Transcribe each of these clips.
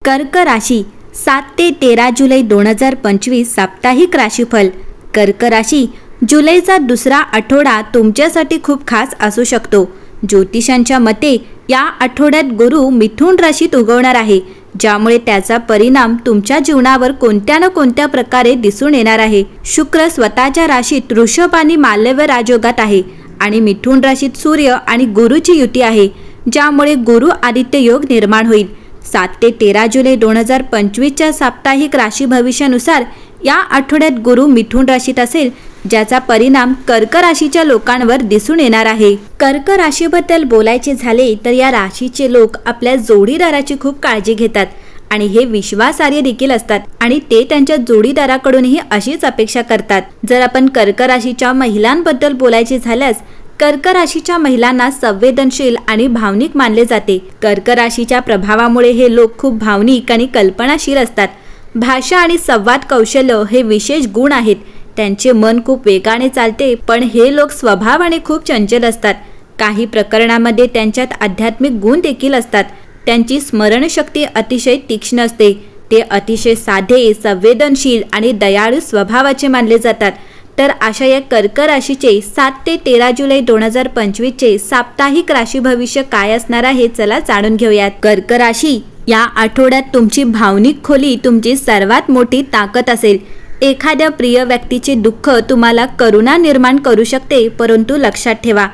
कर्क राशी 7 ते 13 जुलै 2025 साप्ताहिक राशीफल। कर्क राशी, जुलैचा दुसरा आठवडा तुमच्यासाठी खूप खास असू शकतो। ज्योतिषांच्या मते या आठवड्यात गुरु मिथुन राशीत उगवणार आहे, ज्यामुळे त्याचा परिणाम तुमच्या जीवनावर कोणत्या ना कोणत्या प्रकारे दिसून येणार आहे। शुक्र स्वतःच्या राशीत वृषभ आणि मालव्य राजयोगात आहे आणि मिथुन राशीत सूर्य आणि गुरुची युती आहे, ज्यामुळे गुरु आदित्य योग निर्माण होईल। 7 ते 13 जुलै 2025च्या साप्ताहिक राशी भविष्यानुसार या आठवड्यात गुरु मिथुन राशीत असेल, ज्याचा परिणाम कर्क राशीच्या लोकांवर दिसून येणार आहे। कर्क राशीबद्दल बोलायचे झाले तर या राशीचे लोक आपल्या जोडीदाराची खूप काळजी घेतात आणि हे विश्वासार्ह देखील असतात आणि ते त्यांच्या जोडीदाराकडूनही अशीच अपेक्षा करतात। जर आपण कर्क राशीच्या महिलांबद्दल बोलायचे झाल्यास कर्क राशीच्या महिलांना संवेदनशील आणि भावनिक मानले जाते। कर्क राशीच्या प्रभावामुळे हे लोक खूप भावनिक आणि कल्पनाशील असतात। भाषा आणि संवाद कौशल्य हे विशेष गुण आहेत। त्यांचे मन खूप वेगाने चालते, पण हे लोक स्वभावाने खूप चंचल असतात। काही प्रकरणांमध्ये त्यांच्यात आध्यात्मिक गुण देखील असतात। त्यांची स्मरणशक्ती अतिशय तीक्ष्ण असते। ते अतिशय साधे, संवेदनशील आणि दयाळू स्वभावाचे मानले जातात। तर अशा या कर्क राशीचे 7 ते 13 जुलै 2025चे साप्ताहिक राशी भविष्य काय असणार आहे, चला जाणून घेऊयात। कर्क राशी, या आठवड्यात तुमची भावनिक खोली तुमची सर्वात मोठी ताकद असेल। एखाद्या प्रिय व्यक्तीचे दुःख तुम्हाला करुणा निर्माण करू शकते, परंतु लक्षात ठेवा,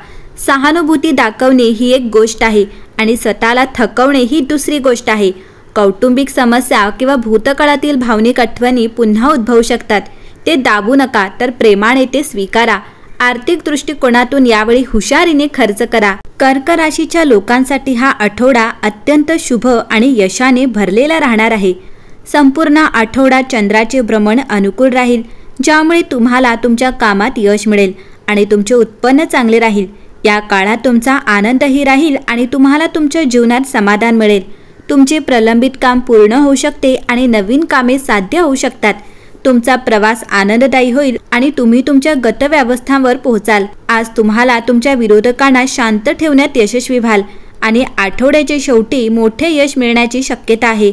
सहानुभूती दाखवणे ही एक गोष्ट आहे आणि स्वतःला थकवणे ही दुसरी गोष्ट आहे। कौटुंबिक समस्या किंवा भूतकाळातील भावनिक आठवणी पुन्हा उद्भवू शकतात। ते दाबू नका, तर प्रेमाने ते स्वीकारा। आर्थिक दृष्टिकोनातून यावेळी हुशारीने खर्च करा। कर्क राशीच्या लोकांसाठी हा आठवडा अत्यंत शुभ आणि यशाने भरलेला राहणार आहे। संपूर्ण आठवडा चंद्राचे भ्रमण अनुकूल राहील, ज्यामुळे तुम्हाला तुमच्या कामात यश मिळेल आणि तुमचे उत्पन्न चांगले राहील। या काळात तुमचा आनंदही राहील आणि तुम्हाला तुमच्या जीवनात समाधान मिळेल। तुमचे प्रलंबित काम पूर्ण होऊ शकते आणि नवीन कामे साध्य होऊ शकतात। तुमचा प्रवास आनंददायी होईल आणि तुम्ही तुमच्या गतव्यवस्थांवर पोहोचाल। आज तुम्हाला तुमच्या विरोधकांना शांत ठेवण्यात यशस्वी व्हाल आणि आठवड्याच्या शेवटी मोठे यश मिळण्याची शक्यता आहे।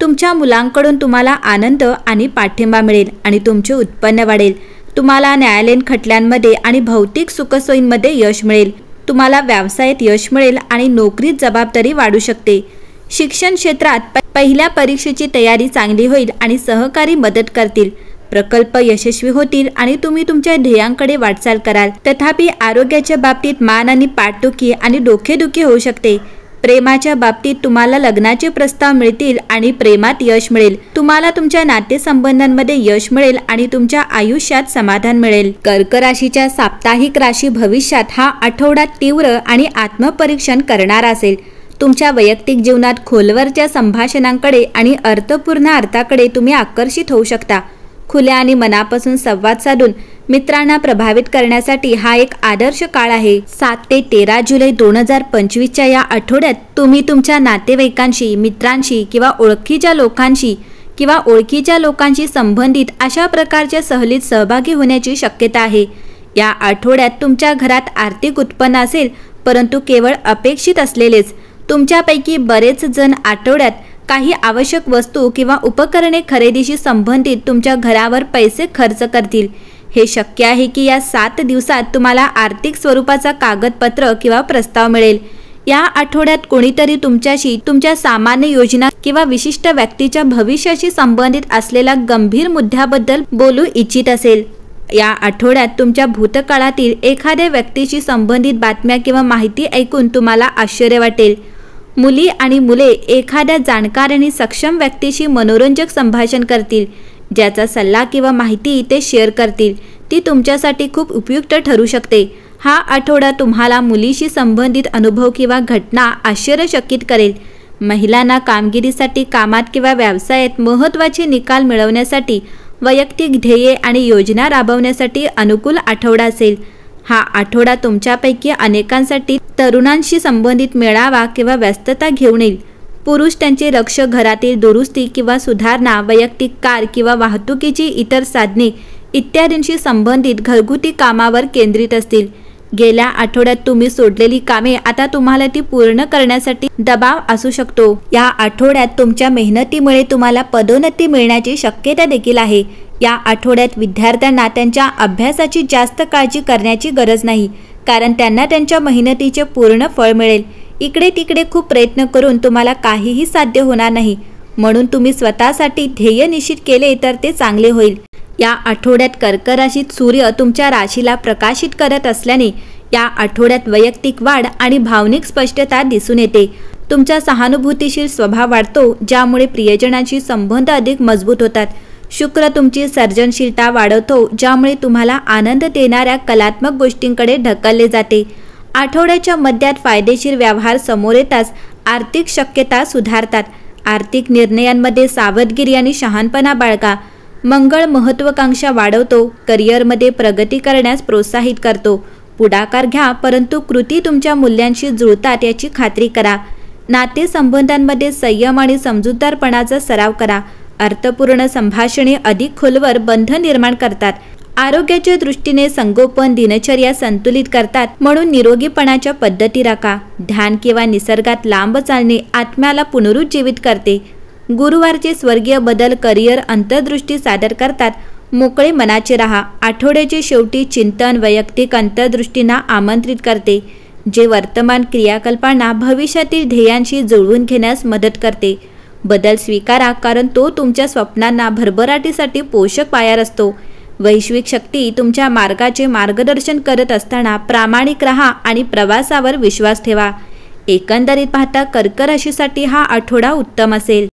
तुमच्या मुलांकडून तुम्हाला आनंद आणि पाठिंबा मिळेल आणि तुमचे उत्पन्न वाढेल। तुम्हाला न्यायालयीन खटल्यांमध्ये आणि भौतिक सुखसोयींमध्ये यश मिळेल। तुम्हाला व्यवसायात यश मिळेल आणि नोकरीत जबाबदारी वाढू शकते। शिक्षण क्षेत्रात पहिल्या परीक्षेची तयारी चांगली होईल आणि सहकारी मदत करतील। प्रकल्प यशस्वी होतील आणि तुम्ही तुमच्या ध्येयांकडे वाटचाल कराल। तथापि आरोग्याच्या बाबतीत मान आणि पाठदुखी आणि डोकेदुखी होऊ शकते। प्रेमाच्या बाबतीत तुम्हाला लग्नाचे प्रस्ताव मिळतील आणि प्रेमात यश मिळेल। तुम्हाला तुमच्या नातेसंबंधांमध्ये यश मिळेल आणि तुमच्या आयुष्यात समाधान मिळेल। कर्क राशीच्या साप्ताहिक राशी भविष्यात हा आठवडा तीव्र आणि आत्मपरीक्षण करणारा असेल। तुमच्या वैयक्तिक जीवनात खोलवरच्या संभाषणांकडे आणि अर्थपूर्ण अर्थाकडे तुम्ही आकर्षित होऊ शकता। खुल्या आणि मनापासून संवाद साधून मित्रांना प्रभावित करण्यासाठी हा एक आदर्श काळ आहे। 7 ते 13 जुलै 2025च्या या आठवड्यात तुम्ही तुमच्या नातेवाईकांशी, मित्रांशी किंवा ओळखीच्या लोकांशी संबंधित अशा प्रकारच्या सहलीत सहभागी होण्याची शक्यता आहे। या आठवड्यात तुमच्या घरात आर्थिक उत्पन्न असेल, परंतु केवळ अपेक्षित असलेलेच। तुमच्यापैकी बरेच जण आठवड्यात काही आवश्यक वस्तू किंवा उपकरणे खरेदीशी संबंधित तुमच्या घरावर पैसे खर्च करतील। हे शक्य आहे की या 7 दिवसात तुम्हाला आर्थिक स्वरूपाचा कागदपत्र किंवा प्रस्ताव मिळेल। या आठवड्यात कोणीतरी तुमच्याशी तुमच्या सामान्य योजना किंवा विशिष्ट व्यक्तीच्या भविष्याशी संबंधित असलेल्या गंभीर मुद्द्याबद्दल बोलू इच्छित असेल। या आठवड्यात तुमच्या भूतकाळातील एखाद्या व्यक्तीशी संबंधित बातम्या किंवा माहिती ऐकून तुम्हाला आश्चर्य वाटेल। मुली आणि मुले एखाद्या जाणकार आणि सक्षम व्यक्तीशी मनोरंजक संभाषण करतील, ज्याचा सल्ला किंवा माहिती ते शेअर करतील। ती तुमच्यासाठी खूप उपयुक्त ठरू शकते। हा आठवडा तुम्हाला मुलीशी संबंधित अनुभव किंवा घटना आश्चर्यचकित करेल। महिलांना कामगिरीसाठी कामात किंवा व्यवसायात महत्त्वाचे निकाल मिळवण्यासाठी, वैयक्तिक ध्येये आणि योजना राबवण्यासाठी अनुकूल आठवडा असेल। हा आठवडा तुमच्यापैकी अनेकांसाठी तरुणांशी संबंधित मेळावा किंवा व्यस्तता घेऊन येईल। पुरुष त्यांचे लक्ष घरातील दुरुस्ती किंवा सुधारणा, वैयक्तिक कार किंवा वाहतुकीची इतर साधने इत्यादींशी संबंधित घरगुती कामावर केंद्रित असतील। गेल्या आठवड्यात तुम्ही सोडलेली कामे आता तुम्हाला ती पूर्ण करण्यासाठी दबाव असू शकतो। या आठवड्यात तुमच्या मेहनतीमुळे तुम्हाला पदोन्नती मिळण्याची शक्यता देखील आहे। या आठवड्यात विद्यार्थ्यांना त्यांच्या अभ्यासाची जास्त काळजी करण्याची गरज नाही, कारण त्यांना त्यांच्या मेहनतीचे पूर्ण फळ मिळेल। इकडे तिकडे खूप प्रयत्न करून तुम्हाला काहीही साध्य होणार नाही, म्हणून तुम्ही स्वतःसाठी ध्येय निश्चित केले तर ते चांगले होईल। या आठवड्यात कर्क राशीत सूर्य तुमच्या राशीला प्रकाशित करत असल्याने या आठवड्यात वैयक्तिक वाढ आणि भावनिक स्पष्टता दिसून येते। तुमचा सहानुभूतीशील स्वभाव वाढतो, ज्यामुळे प्रियजनांशी संबंध अधिक मजबूत होतात। शुक्र तुमची सर्जनशीलता वाढवतो, ज्यामुळे तुम्हाला आनंद देणाऱ्या कलात्मक गोष्टींकडे ढकलले जाते। आठवड्याच्या मध्यात फायदेशीर व्यवहार समोर येताच आर्थिक शक्यता सुधारतात। आर्थिक निर्णयांमध्ये सावधगिरी आणि शहाणपणा बाळगा। मंगळ महत्त्वाकांक्षा वाढवतो, करिअरमध्ये प्रगती करण्यास प्रोत्साहित करतो। पुढाकार घ्या, परंतु कृती तुमच्या मूल्यांशी जुळतात याची खात्री करा। नातेसंबंधांमध्ये संयम आणि समजूतदारपणाचा सराव करा। अर्थपूर्ण संभाषणे अधिक खोलवर बंध निर्माण करतात। आरोग्याच्या दृष्टीने संगोपन दिनचर्या संतुलित करतात, म्हणून निरोगीपणाच्या पद्धती राखा। ध्यान किंवा निसर्गात लांब चालणे आत्म्याला पुनरुज्जीवित करते। गुरुवारचे स्वर्गीय बदल करिअर अंतर्दृष्टी सादर करतात। मोकळे मनाचे राहा। आठवड्याचे शेवटी चिंतन वैयक्तिक अंतर्दृष्टींना आमंत्रित करते, जे वर्तमान क्रियाकल्पांना भविष्यातील ध्येयांशी जुळवून घेण्यास मदत करते। बदल स्वीकारा, कारण तो तुमच्या स्वप्नांना भरभराटीसाठी पोषक पायार असतो। वैश्विक शक्ती तुमच्या मार्गाचे मार्गदर्शन करत असताना प्रामाणिक राहा आणि प्रवासावर विश्वास ठेवा। एकंदरीत पाहता कर्क राशीसाठी हा आठवडा उत्तम असेल।